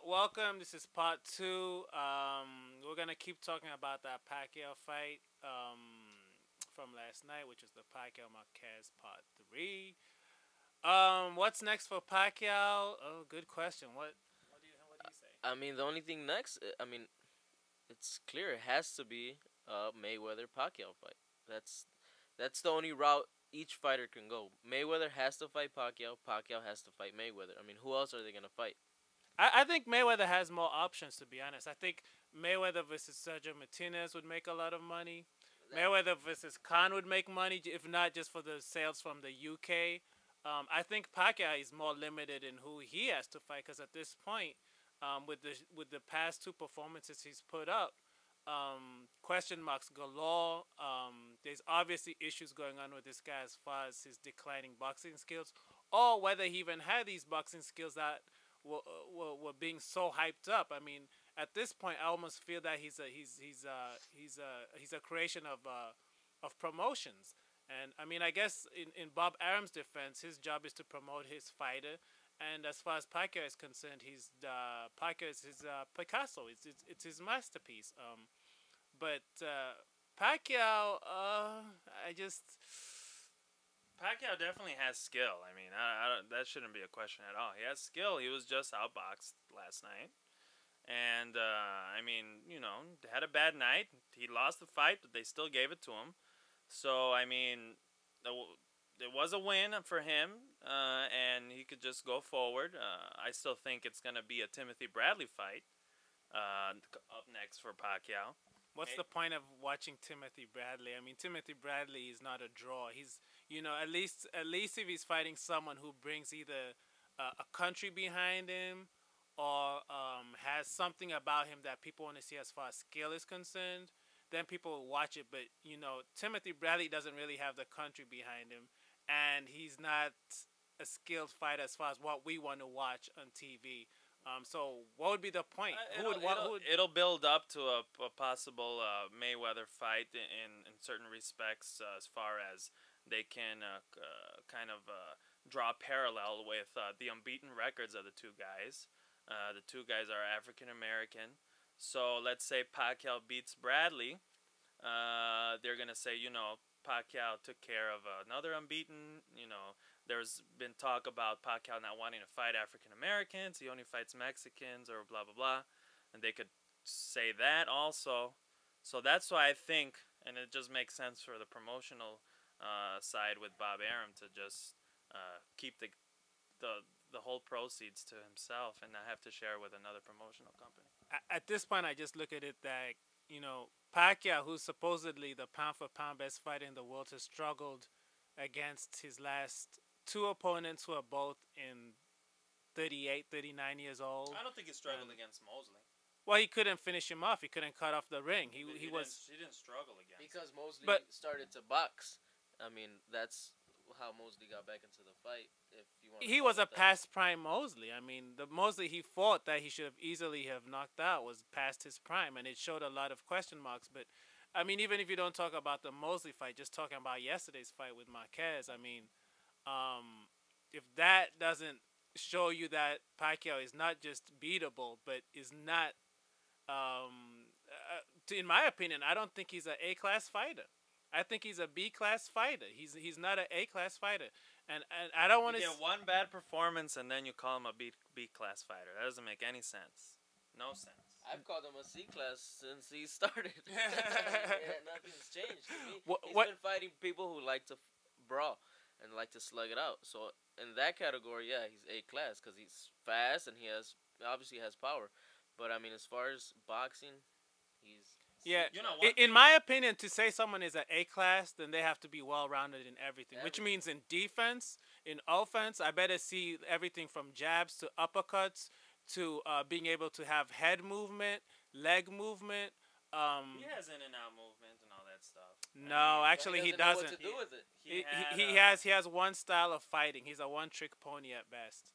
welcome. This is part 2. We're gonna keep talking about that Pacquiao fight from last night, which was the Pacquiao Marquez part 3. What's next for Pacquiao? Oh, good question. What do you say? I mean, the only thing next, it's clear it has to be a Mayweather Pacquiao fight. That's that's the only route each fighter can go. Mayweather has to fight Pacquiao. Pacquiao has to fight Mayweather. I mean, who else are they gonna fight? I think Mayweather has more options, to be honest. I think Mayweather versus Sergio Martinez would make a lot of money. That Mayweather versus Khan would make money, if not just for the sales from the UK. I think Pacquiao is more limited in who he has to fight because at this point, with the past two performances he's put up, question marks galore. There's obviously issues going on with this guy as far as his declining boxing skills, or whether he even had these boxing skills that were being so hyped up. I mean, at this point, I almost feel that he's a creation of promotions. And I mean, I guess in Bob Arum's defense, his job is to promote his fighter. And as far as Pacquiao is concerned, Pacquiao is his Picasso. It's his masterpiece. But Pacquiao, I just Pacquiao definitely has skill. I mean, I don't, that shouldn't be a question at all. He has skill. He was just outboxed last night. And, I mean, had a bad night. He lost the fight, but they still gave it to him. So, I mean, it was a win for him, and he could just go forward. I still think it's going to be a Timothy Bradley fight up next for Pacquiao. what's the point of watching Timothy Bradley? I mean, Timothy Bradley is not a draw. He's at least if he's fighting someone who brings either a country behind him or has something about him that people want to see as far as skill is concerned, then people will watch it. But Timothy Bradley doesn't really have the country behind him, and he's not a skilled fighter as far as what we want to watch on TV. So what would be the point? It'll build up to a possible Mayweather fight in certain respects, as far as they can kind of draw a parallel with the unbeaten records of the two guys. The two guys are African American. So let's say Pacquiao beats Bradley. They're going to say, Pacquiao took care of another unbeaten. There's been talk about Pacquiao not wanting to fight African Americans. He only fights Mexicans or blah, blah, blah. And they could say that also. So that's why I think, and it just makes sense for the promotional side with Bob Arum to just keep the whole proceeds to himself and not have to share with another promotional company. At this point, I just look at it that Pacquiao, who's supposedly the pound for pound best fighter in the world, has struggled against his last two opponents who are both in 38, 39 years old. I don't think he struggled against Mosley. Well, he couldn't finish him off. He couldn't cut off the ring. He was. He didn't struggle against because Mosley But- started to box. I mean, that's how Mosley got back into the fight. If you want, He was a past prime Mosley. I mean, the Mosley he fought that he should have easily have knocked out was past his prime, and it showed a lot of question marks. But I mean, even if you don't talk about the Mosley fight, just talking about yesterday's fight with Marquez, I mean, if that doesn't show you that Pacquiao is not just beatable, but is not, in my opinion, I don't think he's an A-class fighter. I think he's a B-class fighter. He's not an A-class fighter, and I don't want You to. get one bad performance and then you call him a B class fighter. That doesn't make any sense. No sense. I've called him a C class since he started. Yeah, nothing's changed. To me. What- He's what- been fighting people who like to brawl and like to slug it out. So in that category, yeah, he's A class because he's fast and he obviously has power. But I mean, as far as boxing, he's Yeah, You know, one in my opinion, to say someone is an A class, then they have to be well rounded in everything. Which Everything. means in defense, in offense, I better see everything from jabs to uppercuts to being able to have head movement, leg movement. He has in and out movement and all that stuff. No, I mean, actually he doesn't know doesn't. what to do with it. He has one style of fighting. He's a one trick pony at best.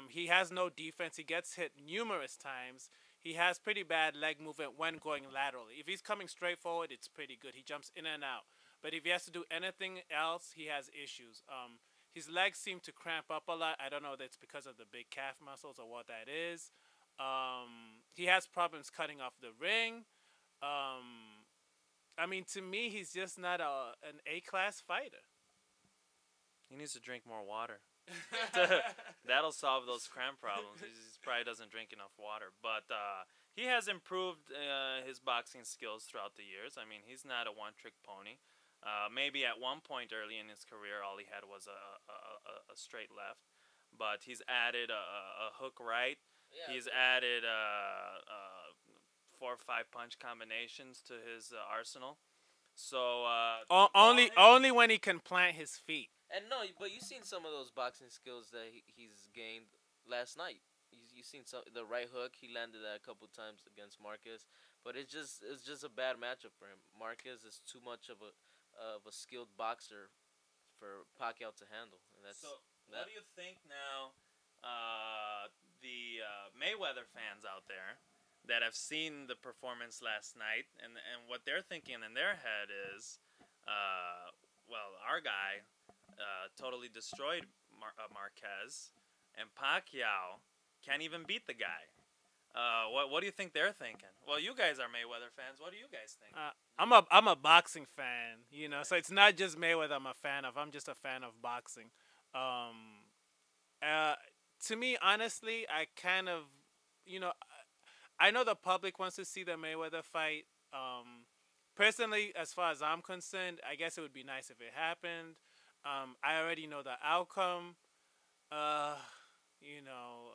He has no defense. He gets hit numerous times. He has pretty bad leg movement when going laterally. If he's coming straight forward, it's pretty good. He jumps in and out. But if he has to do anything else, he has issues. His legs seem to cramp up a lot. I don't know if that's because of the big calf muscles or what that is. He has problems cutting off the ring. Um, I mean, to me, he's just not an A class fighter. He needs to drink more water. That'll solve those cramp problems. He probably doesn't drink enough water, but he has improved his boxing skills throughout the years. I mean, he's not a one-trick pony. Maybe at one point early in his career, all he had was a straight left, but he's added a hook right. Yeah, He's added 4 or 5 punch combinations to his arsenal. So Only when he can plant his feet. and no, but you seen some of those boxing skills that he's gained last night. You seen some the right hook he landed that a couple times against Marquez, but it's just a bad matchup for him. Marquez is too much of a skilled boxer for Pacquiao to handle, and that's So, that. what do you think now? The Mayweather fans out there that have seen the performance last night, and what they're thinking in their head is, well, our guy totally destroyed Marquez, and Pacquiao can't even beat the guy. What do you think they're thinking? Well, you guys are Mayweather fans. What do you guys think? I'm a boxing fan, so it's not just Mayweather I'm a fan of. I'm just a fan of boxing. To me, honestly, I kind of, I know the public wants to see the Mayweather fight. Personally, as far as I'm concerned, I guess it would be nice if it happened. I already know the outcome. You know,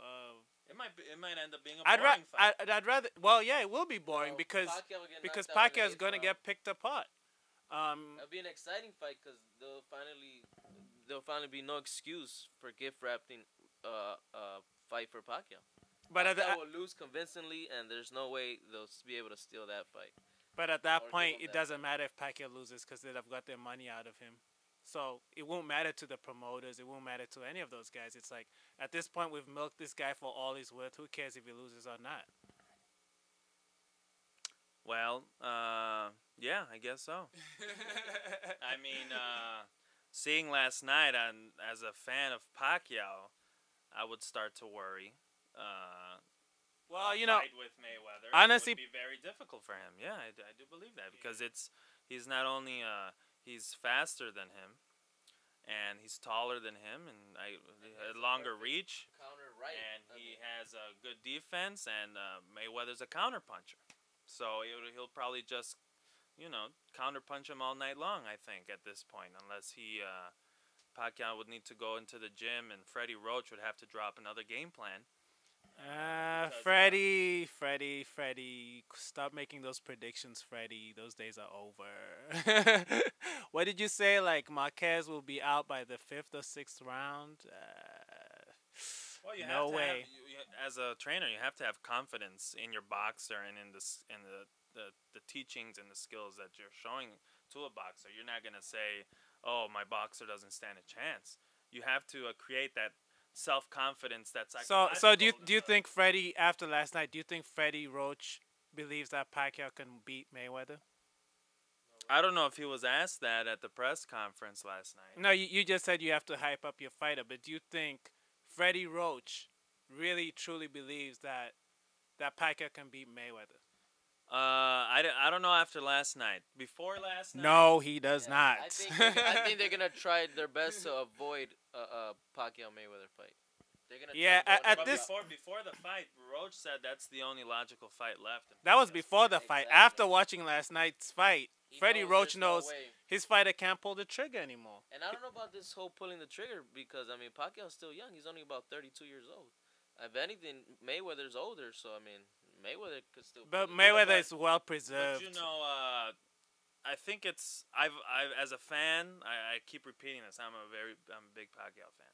It might end up being a I'd, boring fight. I'd rather. Well, yeah, it will be boring because Pacquiao will get because knocked out in the Pacquiao's eighth gonna round. get picked apart. It'll be an exciting fight because there'll finally be no excuse for gift wrapping fight for Pacquiao. But at, the, Pacquiao will lose convincingly, and there's no way they'll be able to steal that fight. but at that or give point, him it that doesn't matter if Pacquiao loses because they'd have got their money out of him. So it won't matter to the promoters. It won't matter to any of those guys. It's like at this point, we've milked this guy for all he's worth. Who cares if he loses or not? Well, yeah, I guess so. I mean, seeing last night, as a fan of Pacquiao, I would start to worry. Well, Fight with Mayweather honestly- would be very difficult for him. Yeah, I do believe that because he's not only he's faster than him, and he's taller than him, and a longer reach, Counter right. and he has a good defense, and Mayweather's a counter puncher, so he'll probably just counter punch him all night long. I think at this point, unless Pacquiao would need to go into the gym, and Freddie Roach would have to drop another game plan. Freddie, stop making those predictions, Freddie. Those days are over. What did you say? Like Marquez will be out by the 5th or 6th round? Well, you No have to way. as a trainer, you have to have confidence in your boxer and in the teachings and the skills that you're showing to a boxer. You're not gonna say, "Oh, my boxer doesn't stand a chance." You have to create that self-confidence that's So do you think Freddie, after last night, do you think Freddie Roach believes that Pacquiao can beat Mayweather? I don't know if he was asked that at the press conference last night. No, you just said you have to hype up your fighter, but do you think Freddie Roach really truly believes that Pacquiao can beat Mayweather? I don't know after last night. Before last night, No, he does Yeah, not. I think they're gonna try their best to avoid a Pacquiao Mayweather fight. They're gonna Yeah, try to at But this- before the fight, Roach said that's the only logical fight left. That was before the fight. Exactly. After watching last night's fight, He Freddie knows Roach there's no knows way. his fighter can't pull the trigger anymore. And I don't know about this whole pulling the trigger because I mean Pacquiao's still young. He's only about 32 years old. If anything, Mayweather's older, so I mean Mayweather could still. But pull it. Mayweather but- is well But preserved. I think it's I've as a fan, I keep repeating this. I'm a big Pacquiao fan.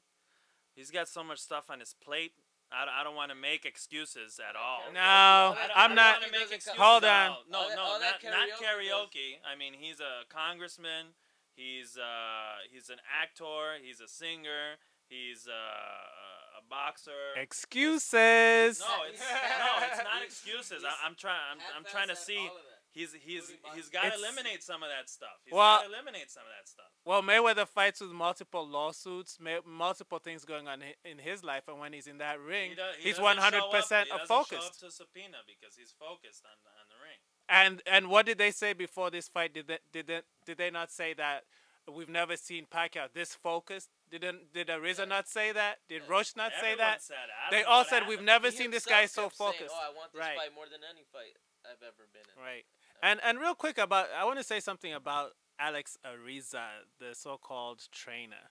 He's got so much stuff on his plate. I don't want to make excuses at all. No, that- I'm I don't not. wanna make excuses Hold at on. all. No, All that- all that not karaoke karaoke. I mean, he's a congressman. He's an actor. He's a singer. He's a boxer. Excuses. No, it's not excuses. I'm trying to see. he's got to It's- eliminate some of that stuff. He's Well- got to eliminate some of that stuff. Well, Mayweather fights with multiple lawsuits, multiple things going on in his life, and when he's in that ring, he's doesn't 100% show up focused. to subpoena because he's focused on the ring. And what did they say before this fight? Did they not say that we've never seen Pacquiao this focused? Did Ariza not say that? Did Roche not say Everyone that? said it. I don't They know all what said happened. we've never He seen this himself guy so kept saying, focused. "Oh, I want this Right. fight more than any fight I've ever been in." Right. And real quick I want to say something about Alex Ariza, the so-called trainer.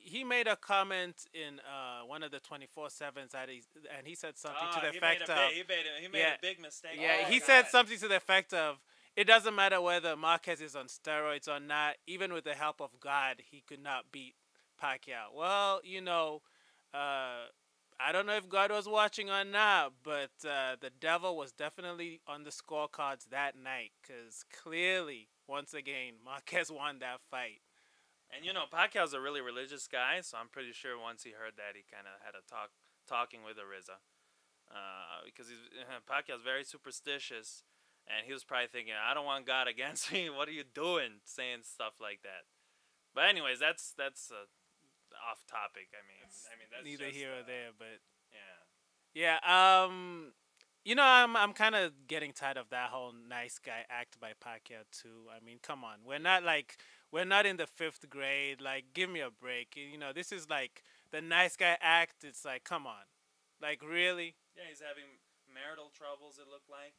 He made a comment in one of the 24/7s and he said something to the effect of he made Yeah. a big mistake. yeah, Oh, he God. said something to the effect of it doesn't matter whether Marquez is on steroids or not. Even with the help of God, he could not beat Pacquiao. Well, I don't know if God was watching or not, but the devil was definitely on the scorecards that night because clearly, once again, Marquez won that fight. And Pacquiao's a really religious guy, so I'm pretty sure once he heard that, he kind of had a talking with Ariza, because Pacquiao's very superstitious, and he was probably thinking, I don't want God against me. What are you doing, saying stuff like that? But anyways, that's off topic. I mean, that's Neither just, here or there, but yeah. yeah. I'm kind of getting tired of that whole nice guy act by Pacquiao too. I mean, come on, we're not in the fifth grade. Like, give me a break. This is like the nice guy act. It's like, come on, like really. Yeah, he's having marital troubles. It looked like.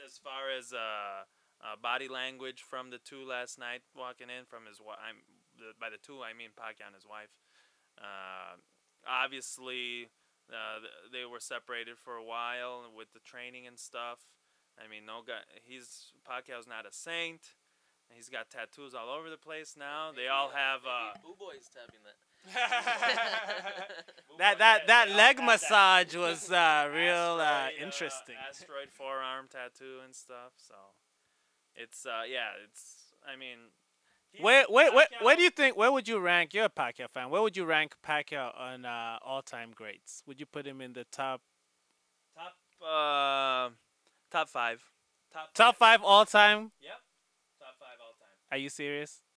As far as body language from the two last night, walking in from his wife. By the two, I mean Pacquiao and his wife. Obviously, they were separated for a while with the training and stuff. I mean, no guy. Pacquiao's not a saint. He's got tattoos all over the place now. They all have. Boy's tapping that. That leg massage was real interesting. Asteroid forearm tattoo and stuff. So, it's it's. I mean. Where do you think? Where would you rank? You're a Pacquiao fan. Where would you rank Pacquiao on all-time greats? Would you put him in the top Top five. top five all-time? Yep. Top five all time. Are you serious?